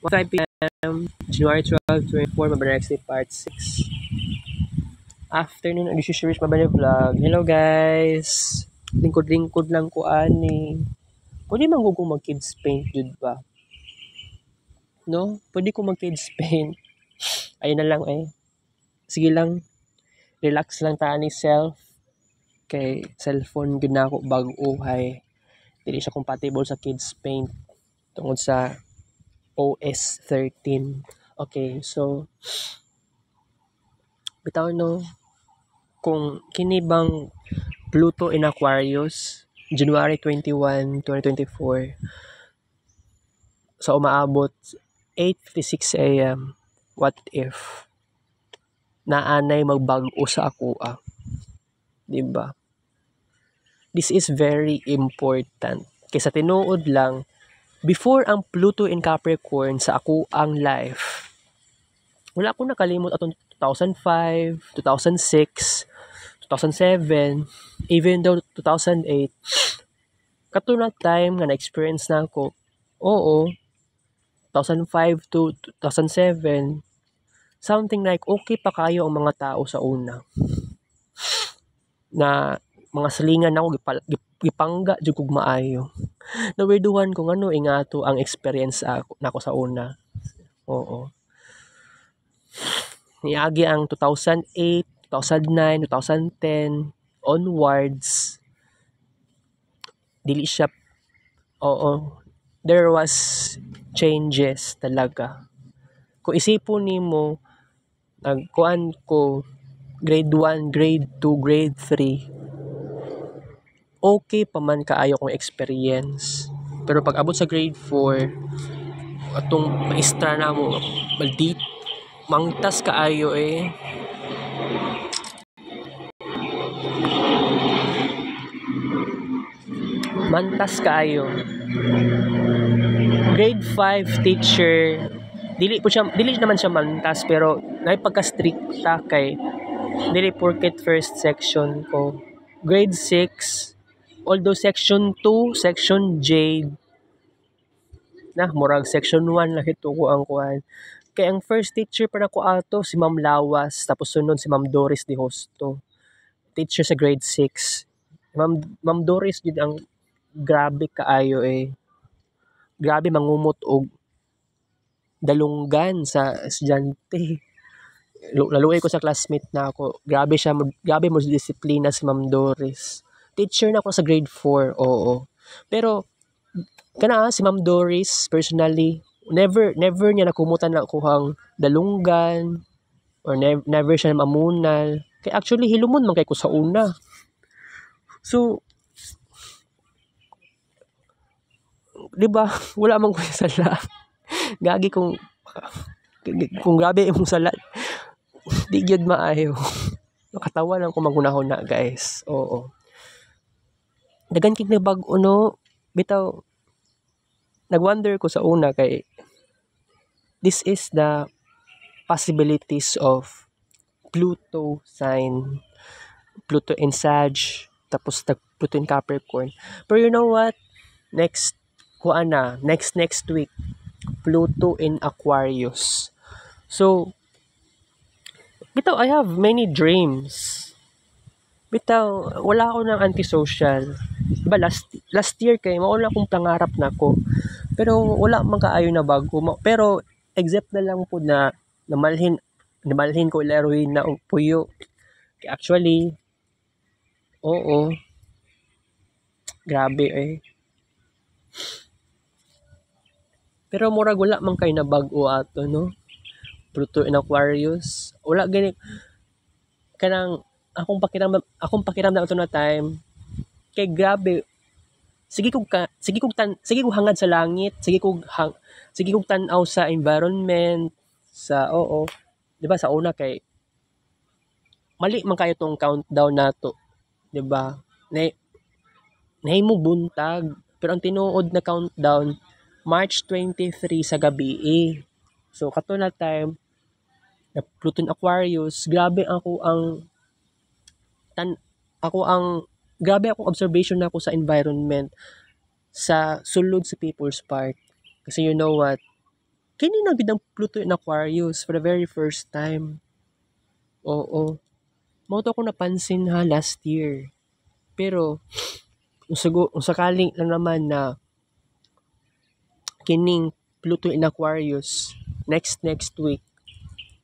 5 p.m. January 12, 2024, Mabanay Sleep Part 6. Afternoon, this is Shirish Mabanay Vlog. Hello guys! Lingkod-lingkod lang ko ani. Pwede man ko mag-kids paint, jud ba? No? Pwede ko mag-kids paint. Ayun na lang eh. Sige lang, relax lang ta ni self. Kay cellphone gud na ako bag-uhay. Dili siya compatible sa kids paint tungod sa OS 13. Okay, so bitaw no, kung kini bang Pluto in Aquarius, January 21, 2024, so umaabot 8:56 a.m. What if naanay magbag-o sa ako diba? This is very important. Kaysa tinuod lang, before ang Pluto in Capricorn sa ako ang life, wala ko nakalimot atong 2005, 2006, 2007, even though 2008, kato na time nga na-experience na ako, oo, 2005 to 2007, something like okay pa kayo ang mga tao sa una. Na mga salingan ako, gipangga, jud kog maayo. Nawirduhan ko ano, ingato ang experience nako sa una. Oo. Niagi ang 2008, 2009, 2010, onwards, dili siya, oo, there was changes talaga. Kung isipon nimo, nagkuan ko, grade 1, grade 2, grade 3, okay pa man kaayo kong experience. Pero pag abot sa grade 4, atong maestra na mo, maldit, mangtas kaayo eh. Mantas kaayo. Grade 5 teacher, dili naman siya mantas, pero naipagka-stricta kay dili porket first section ko. Grade 6, although section 2, section J, murag section 1 lang ito ko ang kuan. Kaya ang first teacher pa na ko ato, si Ma'am Lawas, tapos sunod si Ma'am Doris de Hosto. Teacher sa grade 6. Ma'am Doris, yun ang grabe kaayo eh. Grabe mangumot og dalunggan sa estudyante. Laluoy ko sa classmate na ako. Grabe mo disiplina si Ma'am Doris. Teacher na ako sa grade 4, oo. Pero kana si Ma'am Doris personally, never niya nakumutan na ako hang dalunggan or never siya mamunal. Kay actually hilumon man kay ko sa una. So, di ba, wala man ko sala. Gagi kung grabe imong sala, di gyud maayo. Nakatawa lang ko magunahon na, guys. Oo. Dagan kig nabag-o no, bitaw nagwonder ko sa una kay this is the possibilities of Pluto sign, Pluto in Sag, tapos Pluto in Capricorn. Pero you know what? Next week, Pluto in Aquarius. So, bitaw, I have many dreams. Bitaw, wala ako ng antisocial. Diba, last year kay mauna akong pangarap na ko. Pero wala man kaayo na bago. Pero except na lang po na namalhin ko ilaruin na og puyo. Actually, oo. Grabe eh. Pero murag wala man kay na bago ato no. Pluto in Aquarius. Wala gani kanang akong pakiramdam ato na time. Kay grabe. Sige kog hangad sa langit, sige kog tan-aw sa environment, sa oo. 'Di ba sa una kay mali man kayo tong countdown nato, 'di ba? Nahimo buntag, pero ang tinuod na countdown March 23 sa gabi eh. So kato na time na Pluto in Aquarius, grabe akong observation na ako sa environment sa sulod sa People's Park. Kasi you know what? Kini na gid ang Pluto in Aquarius for the very first time. Oo. Mao to ko napansin ha last year. Pero kung sakaling lang naman na kining Pluto in Aquarius next week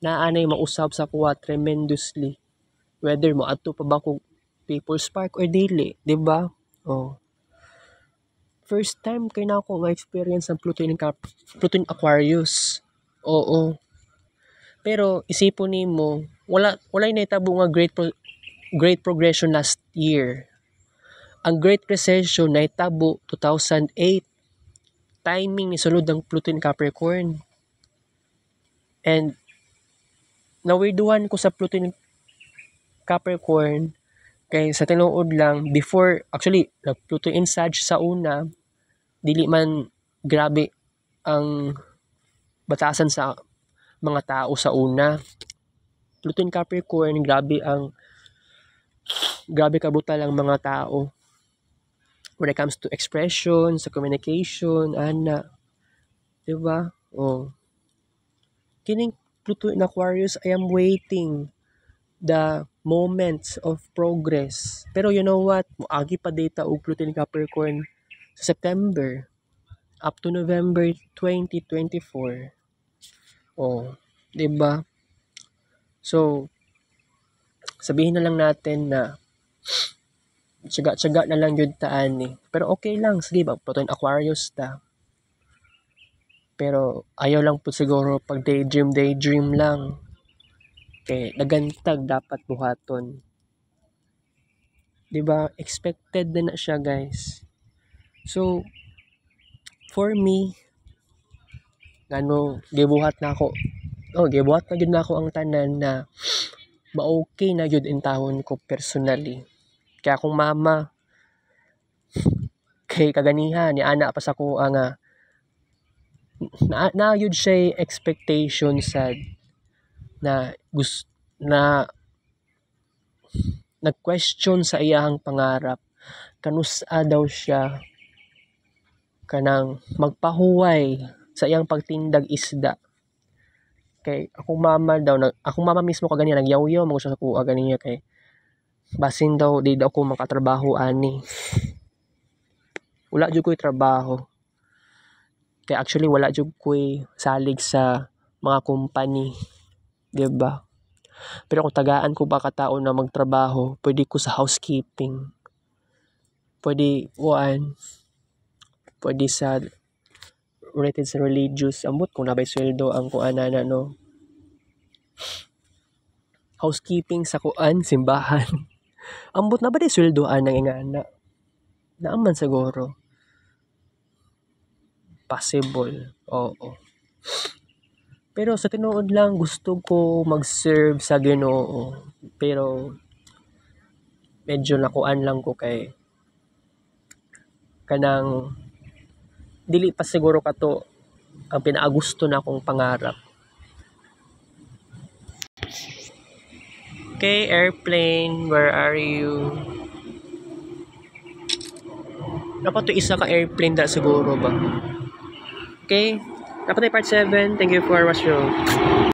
naanay mausab sa kuha tremendously. Whether mo adto pa ba kog People's Park or dili, di ba? Oh. First time kay na ako ma-experience ang Pluto in Aquarius. Oo. Pero isipon nimo, wala nahitabo nga great progression last year. Ang Great Recession nahitabo 2008. Timing ni sulod ang Pluto in Capricorn. And nawirduhan ko sa Pluto in Capricorn kay sa tinuod lang before actually nag-Pluto in Sag sa una, dili man grabe ang batasan sa mga tao sa una. Pluto in Capricorn, grabe kabrutal ang mga tao when it comes to expression, sa communication, ana. Diba? Oh. Kining Pluto in Aquarius, I am waiting the moments of progress. Pero you know what? Muagi pa data og Pluto in Capricorn sa September up to November 2024. Oh, 'di ba? So sabihin na lang natin na tiyaga na lang yun taan eh. Pero okay lang, sige ba, Pluto in Aquarius ta. Pero ayaw lang po siguro pag daydream lang. Kay nagantag dapat buhaton. 'Di ba? Expected na siya, guys. So for me, gibuhat na gyud na ako ang tanan na ma-okay na gyud intawon ko personally. Kaya akong mama kay kaganihan ni ana pa sa kuha nga na yun siya expectation sad na nag-question sa iyahang pangarap kanusa daw siya kanang magpahuway sa iyang pagtindag isda. Kay akong mama mismo kaganiya nagyawyaw mo siya sa kuha ganiya kay basin daw di daw ko makatrabaho ani. Wala jud ko'y trabaho. Kaya actually wala jud ko'y salig sa mga company, 'di ba? Pero kung tagaan ko ba katao na magtrabaho, pwede ko sa housekeeping. Pwede sa related sa religious, ambot kung nabay sweldo ang kuanan no. Housekeeping sa simbahan. Ambot na ba di sweldoan ng ingana? Naaman siguro. Possible. Oo. Pero sa tinuod lang gusto ko mag-serve sa Ginoo. Pero medyo nakuan lang ko kay kanang dili pa siguro kato ang pinaagusto na akong pangarap. Okay, airplane, where are you? Dapat to isa ka airplane da siguro ba? Okay, dapat part 7. Thank you for watching.